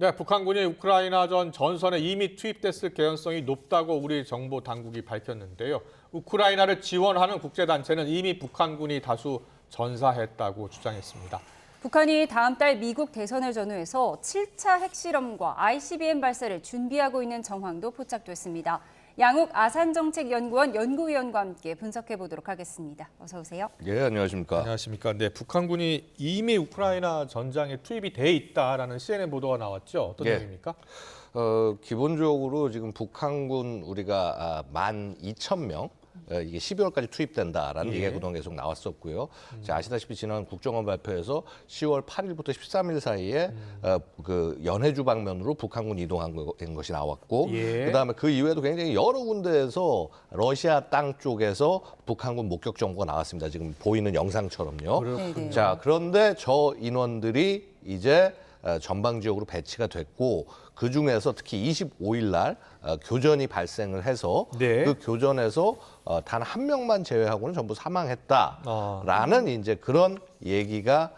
네, 북한군이 우크라이나전 전선에 이미 투입됐을 개연성이 높다고 우리 정보 당국이 밝혔는데요. 우크라이나를 지원하는 국제단체는 이미 북한군이 다수 전사했다고 주장했습니다. 북한이 다음 달 미국 대선을 전후해서 7차 핵실험과 ICBM 발사를 준비하고 있는 정황도 포착됐습니다. 양욱 아산정책연구원 연구위원과 함께 분석해 보도록 하겠습니다. 어서 오세요. 예, 안녕하십니까. 안녕하십니까. 네, 북한군이 이미 우크라이나 전장에 투입이 돼 있다라는 CNN 보도가 나왔죠. 어떤 예. 내용입니까? 기본적으로 지금 북한군 우리가 12,000명 이게 12월까지 투입된다라는 얘기가 그동안 계속 나왔었고요. 자, 아시다시피 지난 국정원 발표에서 10월 8일부터 13일 사이에 그 연해주 방면으로 북한군 이동한 것이 나왔고, 예. 그다음에 그 이외에도 굉장히 여러 군데에서 러시아 땅 쪽에서 북한군 목격 정보가 나왔습니다. 지금 보이는 영상처럼요. 네네. 자, 그런데 저 인원들이 이제 전방 지역으로 배치가 됐고, 그 중에서 특히 25일 날 교전이 발생을 해서 네. 그 교전에서 단 한 명만 제외하고는 전부 사망했다라는 이제 그런 얘기가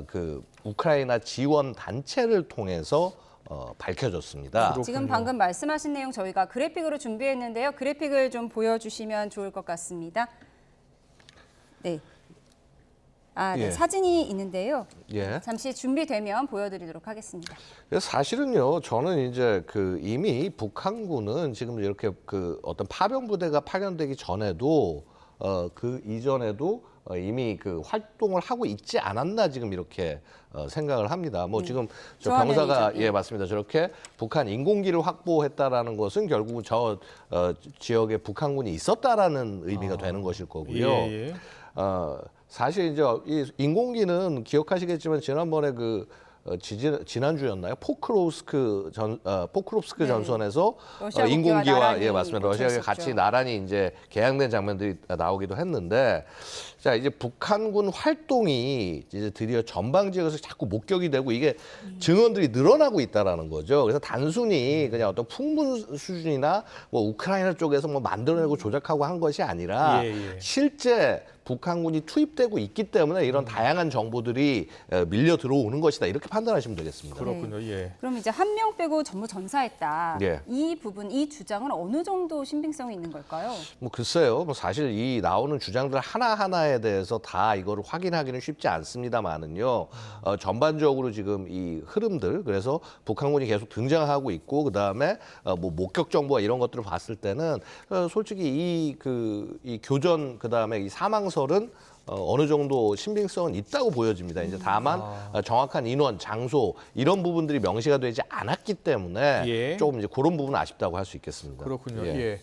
그 우크라이나 지원 단체를 통해서 밝혀졌습니다. 그렇군요. 지금 방금 말씀하신 내용 저희가 그래픽으로 준비했는데요. 그래픽을 좀 보여주시면 좋을 것 같습니다. 네. 네, 예. 사진이 있는데요. 예. 잠시 준비되면 보여드리도록 하겠습니다. 그래서 사실은요, 저는 이제 그 이미 북한군은 지금 이렇게 그 어떤 파병 부대가 파견되기 전에도 그 이전에도 이미 그 활동을 하고 있지 않았나 지금 이렇게 생각을 합니다. 뭐 지금 저 병사가 조합면이죠. 예 맞습니다. 저렇게 북한 인공기를 확보했다라는 것은 결국은 저 지역에 북한군이 있었다라는 의미가 되는 것일 거고요. 예, 예. 사실 이제 이 인공기는 기억하시겠지만 지난번에 그 지난주였나요? 포크롭스크 네. 전선에서 러시아 인공기와 국기와 나란히 예 맞습니다. 러시아가 붙어 같이 있었죠. 나란히 이제 개양된 장면들이 나오기도 했는데, 자 이제 북한군 활동이 이제 드디어 전방 지역에서 자꾸 목격이 되고 이게 증언들이 늘어나고 있다라는 거죠. 그래서 단순히 그냥 어떤 풍문 수준이나 뭐 우크라이나 쪽에서 뭐 만들어내고 조작하고 한 것이 아니라 예, 예. 실제 북한군이 투입되고 있기 때문에 이런 다양한 정보들이 밀려 들어오는 것이다, 이렇게 판단하시면 되겠습니다. 그렇군요. 네. 예. 그럼 이제 한 명 빼고 전부 전사했다. 예. 이 부분, 이 주장은 어느 정도 신빙성이 있는 걸까요? 뭐 글쎄요, 뭐 사실 이 나오는 주장들 하나하나에 대해서 다 이거를 확인하기는 쉽지 않습니다만은요, 전반적으로 지금 이 흐름들, 그래서 북한군이 계속 등장하고 있고, 그 다음에 뭐 목격 정보와 이런 것들을 봤을 때는 솔직히 이 교전, 그 다음에 이 사망설은 어느 정도 신빙성은 있다고 보여집니다. 이제 다만 정확한 인원, 장소 이런 부분들이 명시가 되지 않았기 때문에 예. 조금 이제 그런 부분은 아쉽다고 할 수 있겠습니다. 그렇군요. 예. 예.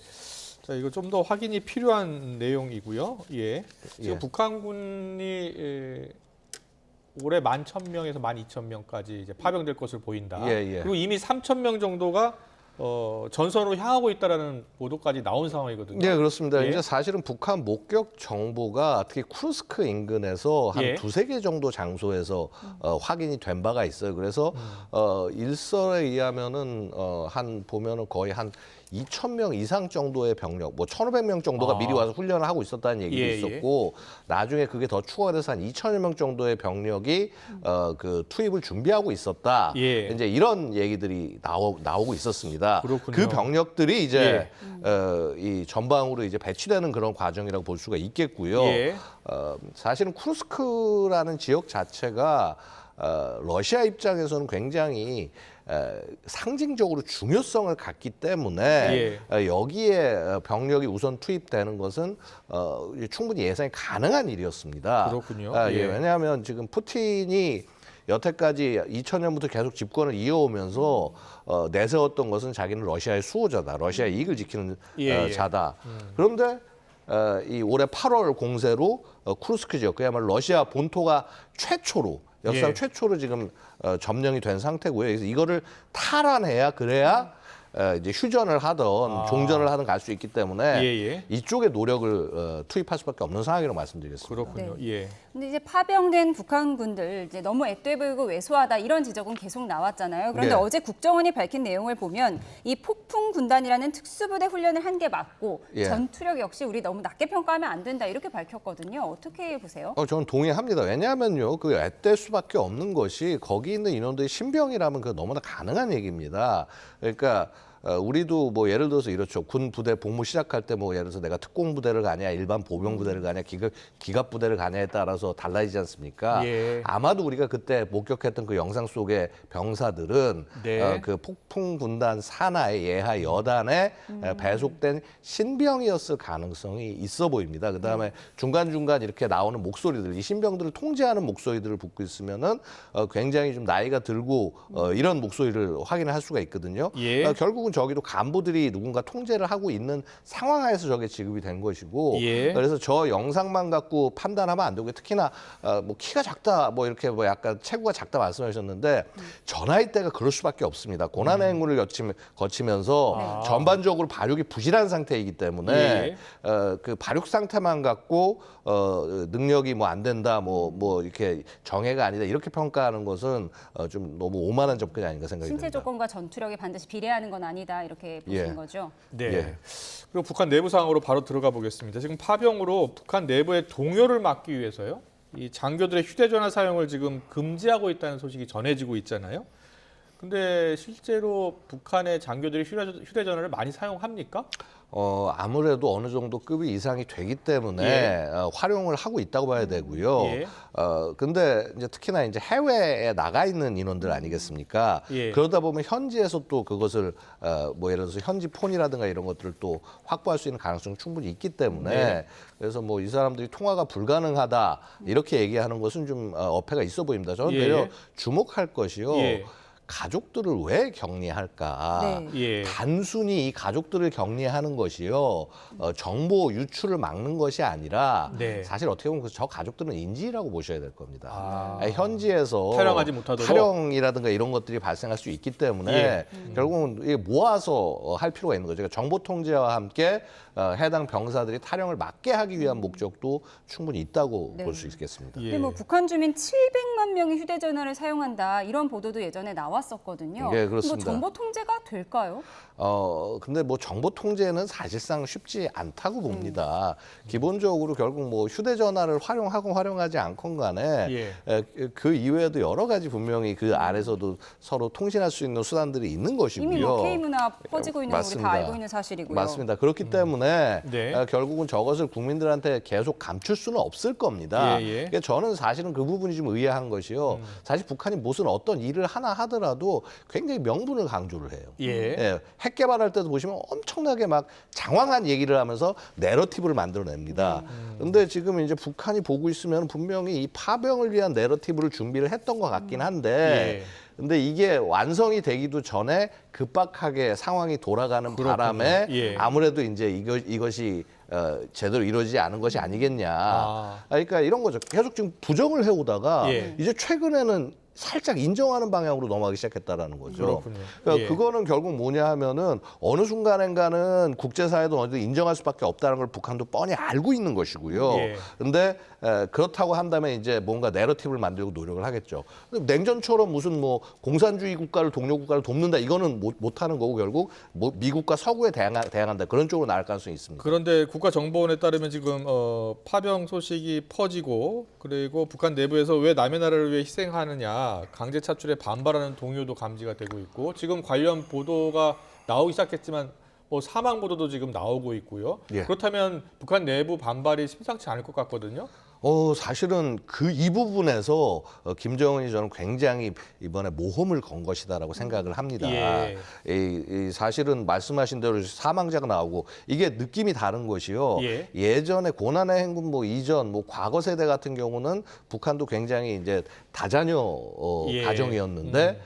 자, 이거 좀 더 확인이 필요한 내용이고요. 예. 지금 예. 북한군이 올해 11,000명에서 12,000명까지 이제 파병될 것으로 보인다. 예, 예. 그리고 이미 3,000명 정도가 전선으로 향하고 있다라는 보도까지 나온 상황이거든요. 네, 그렇습니다. 예. 이제 사실은 북한 목격 정보가 특히 쿠르스크 인근에서 한 예. 두세 개 정도 장소에서 확인이 된 바가 있어요. 그래서 일설에 의하면은 보면은 거의 한 2,000명 이상 정도의 병력, 뭐 1,500명 정도가 미리 와서 훈련을 하고 있었다는 얘기도 예, 있었고, 나중에 그게 더 추가가 돼서 한 2,000여 명 정도의 병력이 그 투입을 준비하고 있었다. 예. 이제 이런 얘기들이 나오고 있었습니다. 그렇군요. 그 병력들이 이제 이 전방으로 이제 배치되는 그런 과정이라고 볼 수가 있겠고요. 예. 사실은 쿠르스크라는 지역 자체가 러시아 입장에서는 굉장히 상징적으로 중요성을 갖기 때문에 여기에 병력이 우선 투입되는 것은 충분히 예상이 가능한 일이었습니다. 그렇군요. 예, 왜냐하면 지금 푸틴이 여태까지 2000년부터 계속 집권을 이어오면서 내세웠던 것은 자기는 러시아의 수호자다, 러시아의 이익을 지키는 자다. 그런데 이 올해 8월 공세로 쿠르스크 지역, 그야말로 러시아 본토가 최초로 역사상 최초로 지금 점령이 된 상태고요. 그래서 이거를 탈환해야 그래야 이제 휴전을 하던 종전을 하든 갈 수 있기 때문에 이쪽에 노력을 투입할 수밖에 없는 상황이라고 말씀드리겠습니다. 그렇군요. 네. 예. 근데 이제 파병된 북한군들 이제 너무 앳돼 보이고 왜소하다 이런 지적은 계속 나왔잖아요. 그런데 예. 어제 국정원이 밝힌 내용을 보면 이 폭풍 군단이라는 특수부대 훈련을 한 게 맞고 예. 전투력 역시 우리 너무 낮게 평가하면 안 된다 이렇게 밝혔거든요. 어떻게 보세요? 저는 동의합니다. 왜냐하면요, 그 앳될 수밖에 없는 것이 거기 있는 인원들이 신병이라면 그 너무나 가능한 얘기입니다. 그러니까 우리도 뭐 예를 들어서 이렇죠. 군 부대 복무 시작할 때 뭐 예를 들어서 내가 특공 부대를 가냐, 일반 보병 부대를 가냐, 기갑 부대를 가냐에 따라서 달라지지 않습니까? 예. 아마도 우리가 그때 목격했던 그 영상 속의 병사들은 네. 그 폭풍 군단 산하의 예하 여단에 배속된 신병이었을 가능성이 있어 보입니다. 그다음에 중간중간 이렇게 나오는 목소리들, 이 신병들을 통제하는 목소리들을 듣고 있으면은 굉장히 좀 나이가 들고 이런 목소리를 확인할 수가 있거든요. 예. 결국은 저기도 간부들이 누군가 통제를 하고 있는 상황하에서 저게 지급이 된 것이고, 예. 그래서 저 영상만 갖고 판단하면 안 되고, 특히나 뭐 키가 작다, 뭐 이렇게 뭐 약간 체구가 작다 말씀하셨는데 저 나이 때가 그럴 수밖에 없습니다. 고난의 행군을 거치면서 전반적으로 발육이 부실한 상태이기 때문에 예. 그 발육 상태만 갖고 능력이 뭐 안 된다, 뭐 이렇게 정예가 아니다 이렇게 평가하는 것은 좀 너무 오만한 접근이 아닌가 생각이 신체 듭니다. 조건과 전투력이 반드시 비례하는 건 아니다 이렇게 보신 예. 거죠. 네. 예. 그리고 북한 내부 상황으로 바로 들어가 보겠습니다. 지금 파병으로 북한 내부의 동요를 막기 위해서요. 이 장교들의 휴대전화 사용을 지금 금지하고 있다는 소식이 전해지고 있잖아요. 근데 실제로 북한의 장교들이 휴대전화를 많이 사용합니까? 아무래도 어느 정도 급이 이상이 되기 때문에 예. 활용을 하고 있다고 봐야 되고요. 예. 근데 이제 특히나 이제 해외에 나가 있는 인원들 아니겠습니까? 예. 그러다 보면 현지에서 또 그것을 뭐 예를 들어서 현지 폰이라든가 이런 것들을 또 확보할 수 있는 가능성이 충분히 있기 때문에 네. 그래서 뭐 이 사람들이 통화가 불가능하다 이렇게 얘기하는 것은 좀 어폐가 있어 보입니다. 저는 예. 오히려 주목할 것이요. 예. 가족들을 왜 격리할까? 네. 예. 단순히 이 가족들을 격리하는 것이요, 정보 유출을 막는 것이 아니라 네. 사실 어떻게 보면 저 가족들은 인질이라고 보셔야 될 겁니다. 아. 현지에서 탈영하지 못하도록? 탈영이라든가 이런 것들이 발생할 수 있기 때문에 예. 결국은 이게 모아서 할 필요가 있는 거죠. 그러니까 정보 통제와 함께 해당 병사들이 탈영을 막게 하기 위한 목적도 충분히 있다고 네. 볼 수 있겠습니다. 예. 근데 뭐 북한 주민 700만 명이 휴대전화를 사용한다 이런 보도도 예전에 나왔었거든요. 예, 그렇습니다. 뭐 정보 통제가 될까요? 근데 뭐 정보 통제는 사실상 쉽지 않다고 봅니다. 기본적으로 결국 뭐 휴대전화를 활용하건 활용하지 않건 간에 그 이외에도 여러 가지 분명히 그 안에서도 서로 통신할 수 있는 수단들이 있는 것이고요. 이미 뭐 K문화 퍼지고 있는 거 우리 맞습니다. 다 알고 있는 사실이고요. 맞습니다. 그렇기 때문에 네. 결국은 저것을 국민들한테 계속 감출 수는 없을 겁니다. 예. 그러니까 저는 사실은 그 부분이 좀 의아한 것이요. 사실 북한이 무슨 어떤 일을 하나 하더라도 굉장히 명분을 강조를 해요. 예. 핵 개발할 때도 보시면 엄청나게 막 장황한 얘기를 하면서 내러티브를 만들어냅니다. 근데 지금 이제 북한이 보고 있으면 분명히 이 파병을 위한 내러티브를 준비를 했던 것 같긴 한데 근데 이게 완성이 되기도 전에 급박하게 상황이 돌아가는 그렇군요. 바람에 예. 아무래도 이제 이것이 제대로 이루어지지 않은 것이 아니겠냐. 아. 그러니까 이런 거죠. 계속 지금 부정을 해오다가 예. 이제 최근에는 살짝 인정하는 방향으로 넘어가기 시작했다라는 거죠. 그렇군요. 그러니까 예. 그거는 결국 뭐냐 하면은 어느 순간인가는 국제사회도 어느 정도 인정할 수밖에 없다는 걸 북한도 뻔히 알고 있는 것이고요. 예. 근데 그렇다고 한다면 이제 뭔가 내러티브를 만들고 노력을 하겠죠. 근데 냉전처럼 무슨 뭐 공산주의 국가를 동료 국가를 돕는다 이거는 못하는 거고 결국 뭐 미국과 서구에 대항한다 그런 쪽으로 나갈 가능성이 있습니다. 그런데 국가정보원에 따르면 지금 파병 소식이 퍼지고 그리고 북한 내부에서 왜 남의 나라를 위해 희생하느냐 강제 차출에 반발하는 동요도 감지가 되고 있고 지금 관련 보도가 나오기 시작했지만 뭐 사망 보도도 지금 나오고 있고요. 예. 그렇다면 북한 내부 반발이 심상치 않을 것 같거든요. 사실은 이 부분에서 김정은이 저는 굉장히 이번에 모험을 건 것이다라고 생각을 합니다. 예. 이 사실은 말씀하신 대로 사망자가 나오고 이게 느낌이 다른 것이요. 예. 예전에 고난의 행군 뭐 이전 뭐 과거 세대 같은 경우는 북한도 굉장히 이제 다자녀 예. 가정이었는데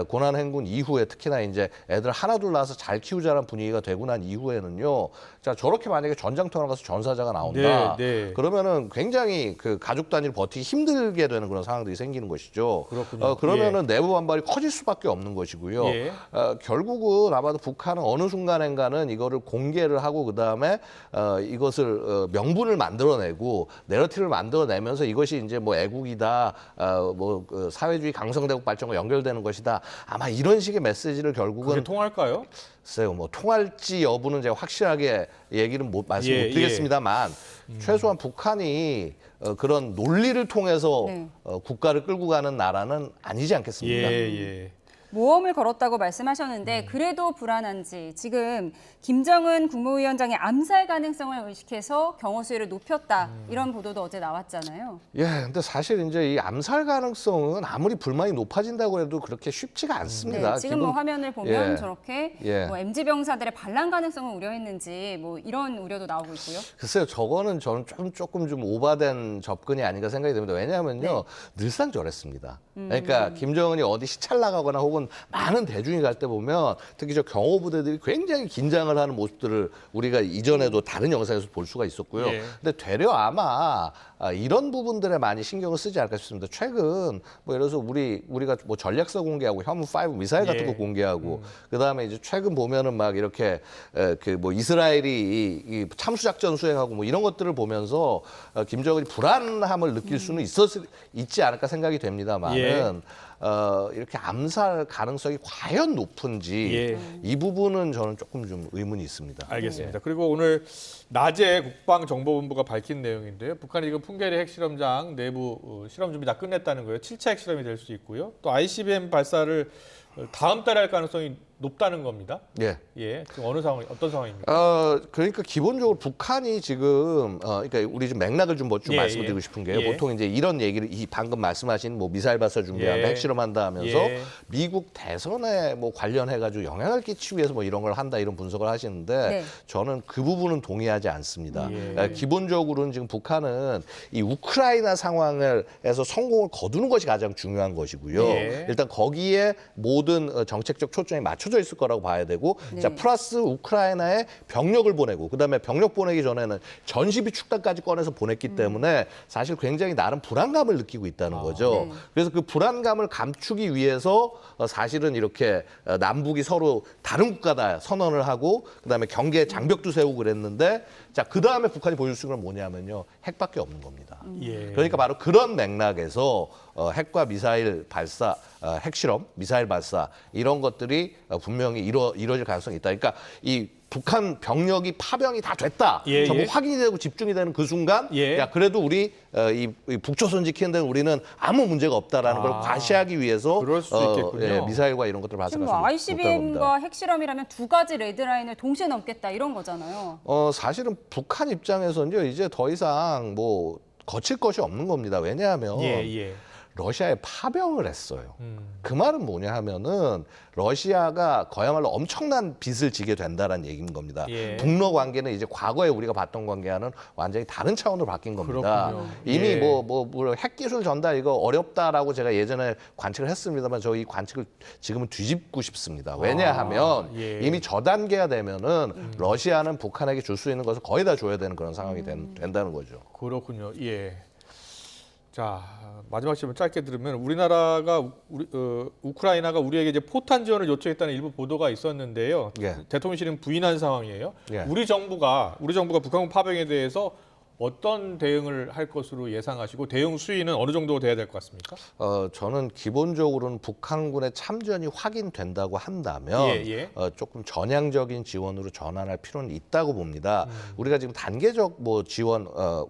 고난 행군 이후에 특히나 이제 애들 하나둘 낳아서 잘 키우자는 분위기가 되고 난 이후에는요. 자, 저렇게 만약에 전장터에 가서 전사자가 나온다. 네. 그러면은 굉장히 그 가족 단위로 버티기 힘들게 되는 그런 상황들이 생기는 것이죠. 그렇군요. 그러면은 내부 반발이 커질 수밖에 없는 것이고요. 예. 결국은 아마도 북한은 어느 순간인가는 이거를 공개를 하고 그다음에 이것을 명분을 만들어내고 내러티브를 만들어내면서 이것이 이제 뭐 애국이다, 그 사회주의 강성대국 발전과 연결되는 것이다. 아마 이런 식의 메시지를 그게 결국은 통할까요? 글쎄요, 뭐 통할지 여부는 제가 확실하게 얘기는 말씀 못 드리겠습니다만 최소한 북한이 그런 논리를 통해서 네. 국가를 끌고 가는 나라는 아니지 않겠습니까? 예. 모험을 걸었다고 말씀하셨는데 그래도 불안한지 지금 김정은 국무위원장의 암살 가능성을 의식해서 경호 수위를 높였다 이런 보도도 어제 나왔잖아요. 예, 근데 사실 이제 이 암살 가능성은 아무리 불만이 높아진다고 해도 그렇게 쉽지가 않습니다. 네, 지금 뭐 화면을 보면 예. 저렇게 예. 뭐 MZ 병사들의 반란 가능성을 우려했는지 뭐 이런 우려도 나오고 있고요. 글쎄요, 저거는 저는 조금 좀 오바된 접근이 아닌가 생각이 듭니다. 왜냐하면요, 늘상 저랬습니다. 그러니까 김정은이 어디 시찰 나가거나 혹은 많은 대중이 갈 때 보면 특히 저 경호부대들이 굉장히 긴장을 하는 모습들을 우리가 이전에도 다른 영상에서 볼 수가 있었고요. 예. 근데 되려 아마 이런 부분들에 많이 신경을 쓰지 않을까 싶습니다. 최근 뭐 예를 들어서 우리가 뭐 전략서 공개하고 현무5 미사일 같은 거 공개하고 그다음에 이제 최근 보면은 막 이렇게 그 뭐 이스라엘이 이 참수 작전 수행하고 뭐 이런 것들을 보면서 김정은이 불안함을 느낄 수는 있지 않을까 생각이 됩니다만은 이렇게 암살 가능성이 과연 높은지 이 부분은 저는 조금 좀 의문이 있습니다. 알겠습니다. 그리고 오늘 낮에 국방정보본부가 밝힌 내용인데요. 북한이 지금 풍계리 핵실험장 내부 실험 준비 다 끝냈다는 거예요. 7차 핵실험이 될 수 있고요. 또 ICBM 발사를 다음 달에 할 가능성이 높다는 겁니다. 예. 지금 어떤 상황입니까? 그러니까 기본적으로 북한이 지금 그러니까 우리 좀 맥락을 좀 말씀드리고 싶은 게요. 보통 이제 이런 얘기를 방금 말씀하신 뭐 미사일 발사 준비한다, 핵실험한다 하면서 미국 대선에 뭐 관련해 가지고 영향을 끼치기 위해서 뭐 이런 걸 한다 이런 분석을 하시는데 저는 그 부분은 동의하지 않습니다. 기본적으로는 지금 북한은 이 우크라이나 상황에서 성공을 거두는 것이 가장 중요한 것이고요. 일단 거기에 모든 정책적 초점이 맞춰져 있을 거라고 봐야 되고 자 플러스 우크라이나에 병력을 보내고 그다음에 병력 보내기 전에는 전시비 축단까지 꺼내서 보냈기 때문에 사실 굉장히 나름 불안감을 느끼고 있다는 거죠. 그래서 그 불안감을 감추기 위해서 사실은 이렇게 남북이 서로 다른 국가다 선언을 하고 그다음에 경계 장벽도 세우고 그랬는데 자 그다음에 북한이 보여줄 수 있는 건 뭐냐면요. 핵밖에 없는 겁니다. 그러니까 바로 그런 맥락에서 핵과 미사일 발사, 핵실험, 미사일 발사 이런 것들이 분명히 이루어질 가능성이 있다. 그러니까 이 북한 병력이 파병이 다 됐다. 전부 확인이 되고 집중이 되는 그 순간 야 그래도 우리 이 북조선 지키는 데는 우리는 아무 문제가 없다라는 걸 과시하기 위해서 그럴 수도 있겠군요. 미사일과 이런 것들을 발사할 지금 수 뭐 있다는 ICBM과 핵실험이라면 두 가지 레드라인을 동시에 넘겠다 이런 거잖아요. 사실은 북한 입장에서는요 이제 더 이상 뭐 거칠 것이 없는 겁니다. 왜냐하면 러시아에 파병을 했어요. 그 말은 뭐냐 하면은 러시아가 그야말로 엄청난 빚을 지게 된다는 얘기인 겁니다. 북러 관계는 이제 과거에 우리가 봤던 관계와는 완전히 다른 차원으로 바뀐 겁니다. 그렇군요. 이미 뭐 핵기술 전달 이거 어렵다라고 제가 예전에 관측을 했습니다만 저 이 관측을 지금은 뒤집고 싶습니다. 왜냐하면 이미 저 단계가 되면은 러시아는 북한에게 줄 수 있는 것을 거의 다 줘야 되는 그런 상황이 된다는 거죠. 그렇군요. 자, 마지막 질문 짧게 들으면 우리나라가 우크라이나가 우리에게 이제 포탄 지원을 요청했다는 일부 보도가 있었는데요. 대통령실은 부인한 상황이에요. 우리 정부가 북한군 파병에 대해서 어떤 대응을 할 것으로 예상하시고 대응 수위는 어느 정도 돼야 될 것 같습니까? 저는 기본적으로는 북한군의 참전이 확인된다고 한다면 조금 전향적인 지원으로 전환할 필요는 있다고 봅니다. 우리가 지금 단계적 뭐 지원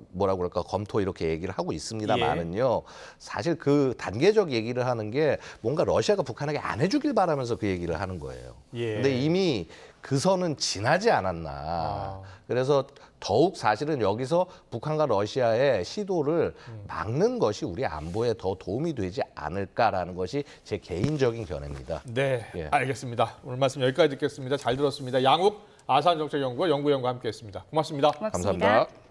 뭐라고 그럴까 검토 이렇게 얘기를 하고 있습니다만은요. 사실 그 단계적 얘기를 하는 게 뭔가 러시아가 북한에게 안 해주길 바라면서 그 얘기를 하는 거예요. 근데 이미 그 선은 지나지 않았나. 그래서 더욱 사실은 여기서 북한과 러시아의 시도를 막는 것이 우리 안보에 더 도움이 되지 않을까라는 것이 제 개인적인 견해입니다. 네, 알겠습니다. 오늘 말씀 여기까지 듣겠습니다. 잘 들었습니다. 양욱 아산정책연구원 연구위원과 함께했습니다. 고맙습니다. 고맙습니다. 감사합니다.